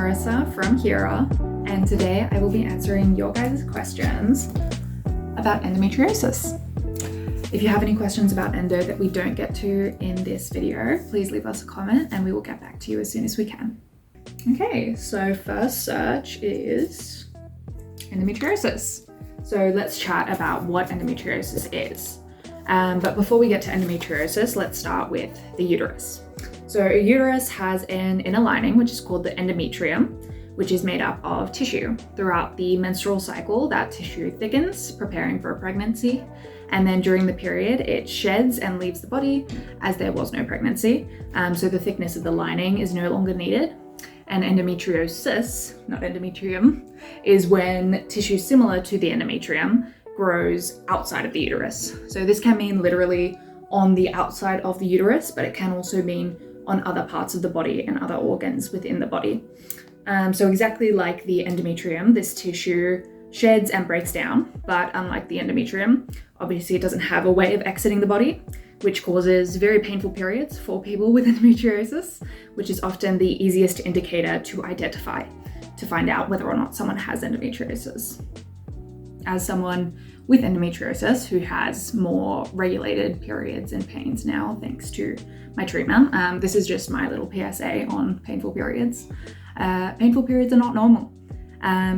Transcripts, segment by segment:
Marissa from HERA, and today I will be answering your guys' questions about endometriosis. If you have any questions about endo that we don't get to in this video, please leave us a comment and we will get back to you as soon as we can. Okay, so first search is endometriosis. So let's chat about what endometriosis is. But before we get to endometriosis, let's start with the uterus. So a uterus has an inner lining, which is called the endometrium, which is made up of tissue. Throughout the menstrual cycle, that tissue thickens, preparing for a pregnancy. And then during the period, it sheds and leaves the body as there was no pregnancy. So the thickness of the lining is no longer needed. And endometriosis, not endometrium, is when tissue similar to the endometrium grows outside of the uterus. So this can mean literally on the outside of the uterus, but it can also mean on other parts of the body and other organs within the body. So exactly like the endometrium, this tissue sheds and breaks down, but unlike the endometrium, obviously it doesn't have a way of exiting the body, which causes very painful periods for people with endometriosis, which is often the easiest indicator to identify to find out whether or not someone has endometriosis. As someone with endometriosis who has more regulated periods and pains now, thanks to my treatment, this is just my little PSA on painful periods. Painful periods are not normal.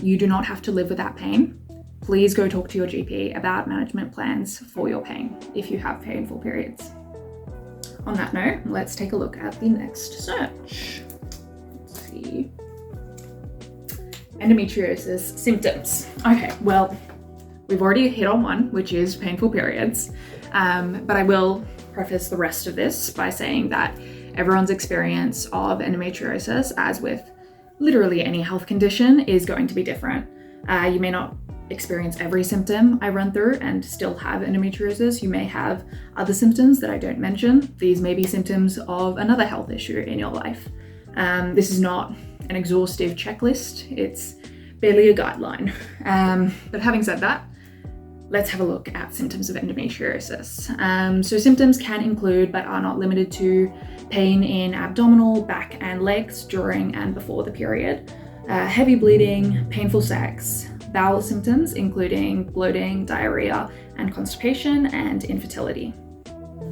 You do not have to live with that pain. Please go talk to your GP about management plans for your pain if you have painful periods. On that note, let's take a look at the next search. Let's see. Endometriosis symptoms. Okay, well, we've already hit on one, which is painful periods, but I will preface the rest of this by saying that everyone's experience of endometriosis, as with literally any health condition, is going to be different. You may not experience every symptom I run through and still have endometriosis. You may have other symptoms that I don't mention. These may be symptoms of another health issue in your life. This is not an exhaustive checklist. It's barely a guideline. But having said that, let's have a look at symptoms of endometriosis. So symptoms can include, but are not limited to, pain in abdominal, back, and legs during and before the period, heavy bleeding, painful sex, bowel symptoms including bloating, diarrhea, and constipation, and infertility.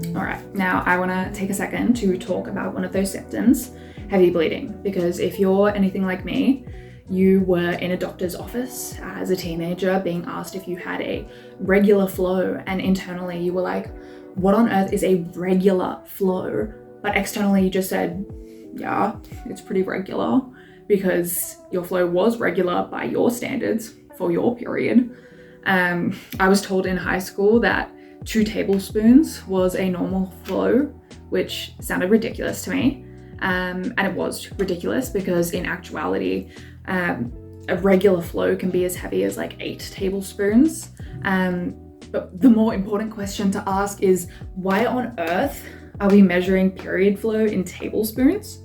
All right, now I want to take a second to talk about one of those symptoms, heavy bleeding, because if you're anything like me, you were in a doctor's office as a teenager being asked if you had a regular flow, and internally you were like, what on earth is a regular flow? But externally you just said, yeah, it's pretty regular, because your flow was regular by your standards for your period. I was told in high school that 2 tablespoons was a normal flow, which sounded ridiculous to me. And it was ridiculous because in actuality, a regular flow can be as heavy as like 8 tablespoons. But the more important question to ask is, why on earth are we measuring period flow in tablespoons?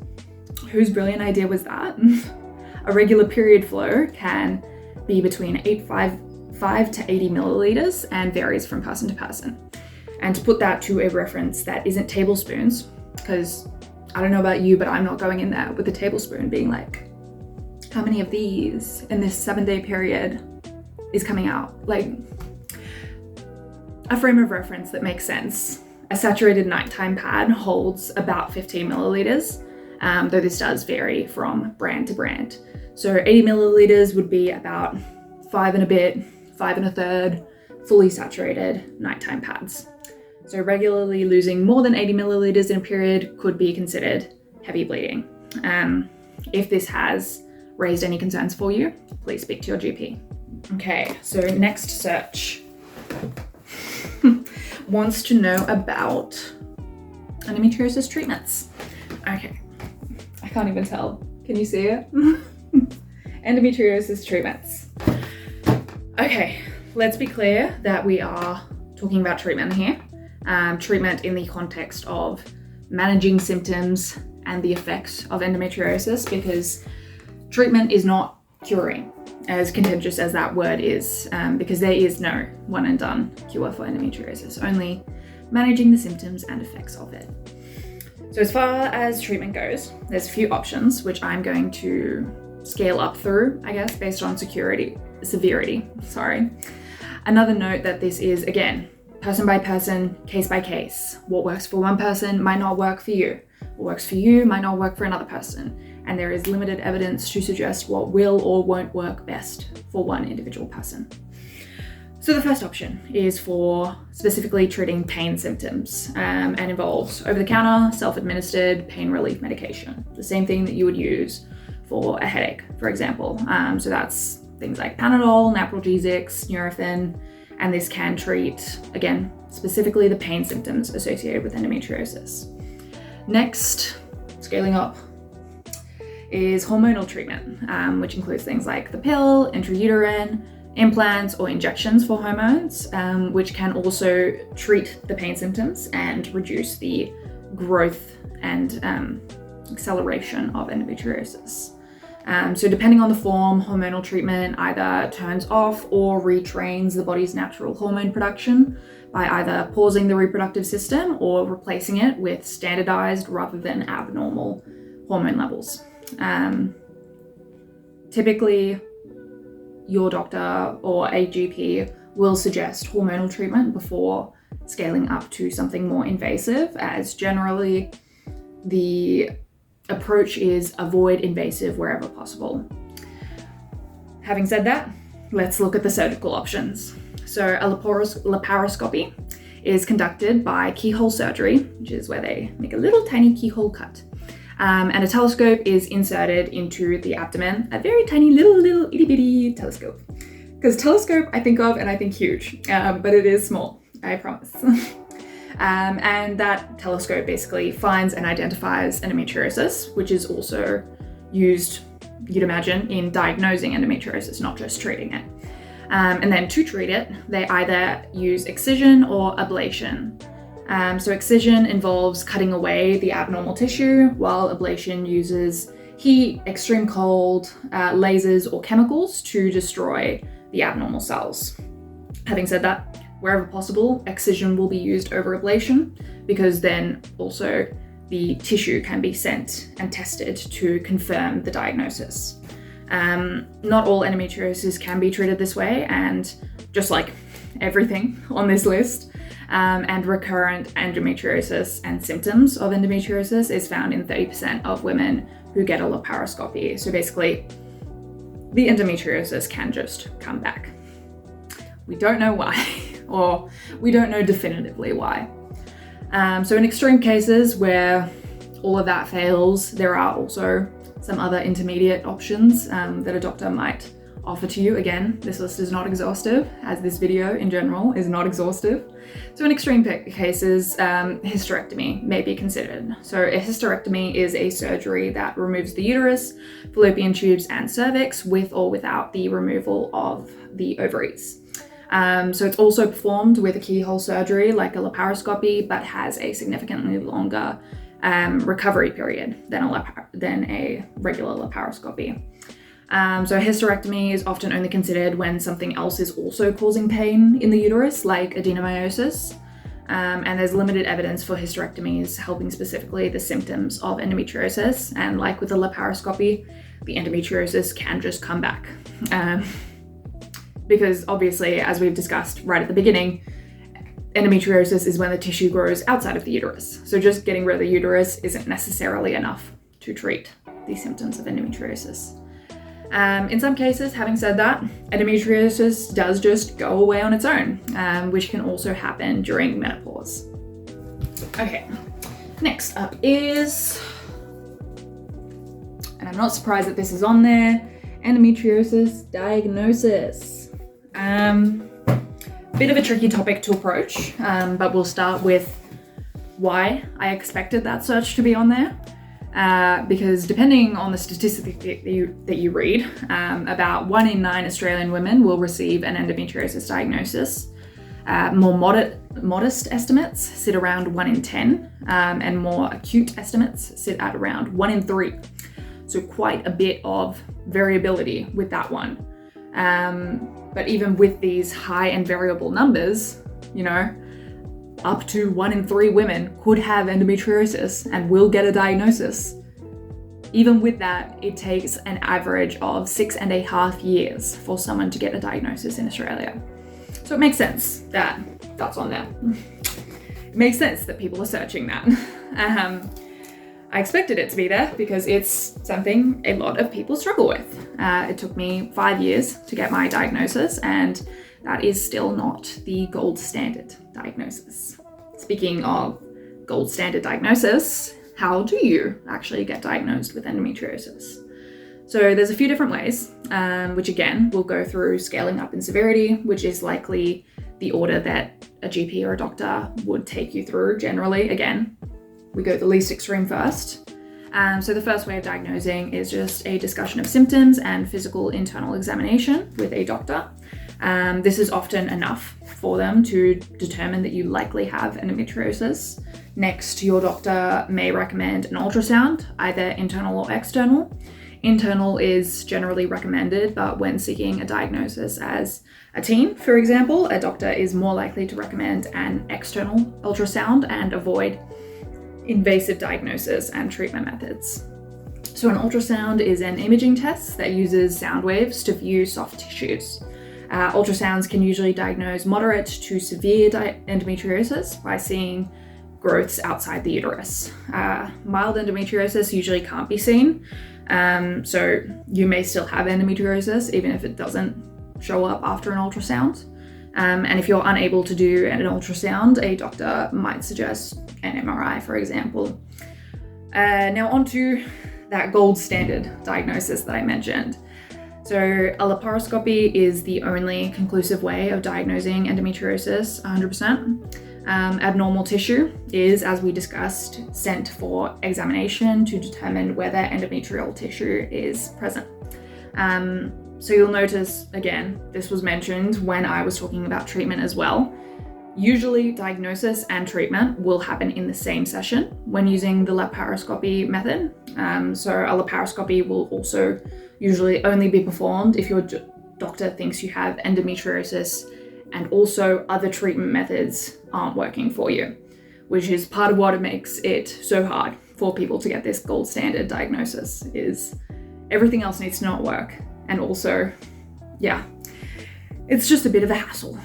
Whose brilliant idea was that? A regular period flow can be between 5 to 80 milliliters and varies from person to person. And to put that to a reference that isn't tablespoons, because I don't know about you, but I'm not going in there with a tablespoon being like, how many of these in this 7-day period is coming out? Like, a frame of reference that makes sense. A saturated nighttime pad holds about 15 milliliters, though this does vary from brand to brand. So 80 milliliters would be about 5 and a bit, 5 1/3 fully saturated nighttime pads. So regularly losing more than 80 milliliters in a period could be considered heavy bleeding. If this has raised any concerns for you, please speak to your GP. Okay, so next search wants to know about endometriosis treatments. Okay, I can't even tell. Can you see it? Endometriosis treatments. Okay, let's be clear that we are talking about treatment here. Treatment in the context of managing symptoms and the effects of endometriosis, because treatment is not curing, as contentious as that word is, because there is no one and done cure for endometriosis, only managing the symptoms and effects of it. So as far as treatment goes, there's a few options which I'm going to scale up through, I guess, based on severity. Another note that this is, again, person by person, case by case. What works for one person might not work for you. What works for you might not work for another person. And there is limited evidence to suggest what will or won't work best for one individual person. So the first option is for specifically treating pain symptoms and involves over-the-counter, self-administered pain relief medication. The same thing that you would use for a headache, for example. So that's things like Panadol, Napralgesics, Nurofen, and this can treat, again, specifically the pain symptoms associated with endometriosis. Next, scaling up, is hormonal treatment, which includes things like the pill, intrauterine, implants or injections for hormones, which can also treat the pain symptoms and reduce the growth and acceleration of endometriosis. So depending on the form, hormonal treatment either turns off or retrains the body's natural hormone production by either pausing the reproductive system or replacing it with standardized rather than abnormal hormone levels. Typically, your doctor or a GP will suggest hormonal treatment before scaling up to something more invasive, as generally the approach is avoid invasive wherever possible. Having said that, let's look at the surgical options. So a laparoscopy is conducted by keyhole surgery, which is where they make a little tiny keyhole cut. And a telescope is inserted into the abdomen, a very tiny little itty bitty telescope. Because telescope I think of and I think huge, but it is small, I promise. And that telescope basically finds and identifies endometriosis, which is also used, you'd imagine, in diagnosing endometriosis, not just treating it. And then to treat it, they either use excision or ablation. So excision involves cutting away the abnormal tissue, while ablation uses heat, extreme cold, lasers or chemicals to destroy the abnormal cells. Having said that, wherever possible, excision will be used over ablation because then also the tissue can be sent and tested to confirm the diagnosis. Not all endometriosis can be treated this way, and just like everything on this list, and recurrent endometriosis and symptoms of endometriosis is found in 30% of women who get a laparoscopy. So basically, the endometriosis can just come back. We don't know why, or we don't know definitively why. So in extreme cases where all of that fails, there are also some other intermediate options that a doctor might offer to you. Again, this list is not exhaustive, as this video in general is not exhaustive. So in extreme cases, hysterectomy may be considered. So a hysterectomy is a surgery that removes the uterus, fallopian tubes, and cervix with or without the removal of the ovaries. So it's also performed with a keyhole surgery like a laparoscopy, but has a significantly longer recovery period than a regular laparoscopy. So hysterectomy is often only considered when something else is also causing pain in the uterus, like adenomyosis. And there's limited evidence for hysterectomies helping specifically the symptoms of endometriosis. And like with the laparoscopy, the endometriosis can just come back. Because obviously, as we've discussed right at the beginning, endometriosis is when the tissue grows outside of the uterus. So just getting rid of the uterus isn't necessarily enough to treat the symptoms of endometriosis. In some cases, having said that, endometriosis does just go away on its own, which can also happen during menopause. Okay, next up is, and I'm not surprised that this is on there, endometriosis diagnosis. Bit of a tricky topic to approach, but we'll start with why I expected that search to be on there. Because depending on the statistic that you read, about 1 in 9 Australian women will receive an endometriosis diagnosis. More modest estimates sit around 1 in 10, and more acute estimates sit at around 1 in 3. So quite a bit of variability with that one. But even with these high and variable numbers, up to 1 in 3 women could have endometriosis and will get a diagnosis. even with that, it takes an average of 6.5 years for someone to get a diagnosis in Australia. So it makes sense that that's on there. It makes sense that people are searching that. I expected it to be there because it's something a lot of people struggle with. It took me 5 years to get my diagnosis, and that is still not the gold standard diagnosis. Speaking of gold standard diagnosis, how do you actually get diagnosed with endometriosis? So there's a few different ways, which again, we'll go through scaling up in severity, which is likely the order that a GP or a doctor would take you through generally. Again, we go the least extreme first. So the first way of diagnosing is just a discussion of symptoms and physical internal examination with a doctor. This is often enough for them to determine that you likely have endometriosis. Next, your doctor may recommend an ultrasound, either internal or external. Internal is generally recommended, but when seeking a diagnosis as a teen, for example, a doctor is more likely to recommend an external ultrasound and avoid invasive diagnosis and treatment methods. So an ultrasound is an imaging test that uses sound waves to view soft tissues. Ultrasounds can usually diagnose moderate to severe endometriosis by seeing growths outside the uterus. Mild endometriosis usually can't be seen, so you may still have endometriosis even if it doesn't show up after an ultrasound. And if you're unable to do an ultrasound, a doctor might suggest an MRI, for example. Now onto that gold standard diagnosis that I mentioned. So a laparoscopy is the only conclusive way of diagnosing endometriosis 100%. Abnormal tissue is, as we discussed, sent for examination to determine whether endometrial tissue is present. So you'll notice, again, this was mentioned when I was talking about treatment as well. Usually diagnosis and treatment will happen in the same session when using the laparoscopy method. So a laparoscopy will also usually only be performed if your doctor thinks you have endometriosis and also other treatment methods aren't working for you, which is part of what makes it so hard for people to get this gold standard diagnosis, is everything else needs to not work. And also, it's just a bit of a hassle.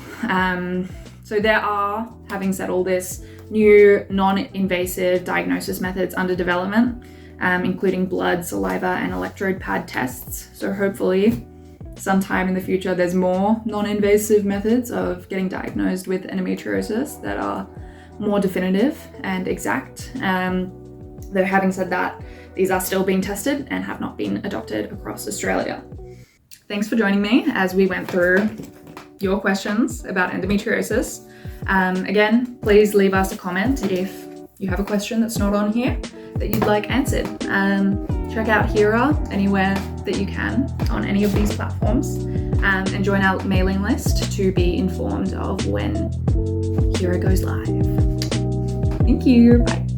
So there are, having said all this, new non-invasive diagnosis methods under development, including blood, saliva, and electrode pad tests. So hopefully sometime in the future, there's more non-invasive methods of getting diagnosed with endometriosis that are more definitive and exact. Though having said that, these are still being tested and have not been adopted across Australia. Thanks for joining me as we went through your questions about endometriosis. Again, please leave us a comment if you have a question that's not on here that you'd like answered. Check out HERA anywhere that you can on any of these platforms, and join our mailing list to be informed of when HERA goes live. Thank you. Bye.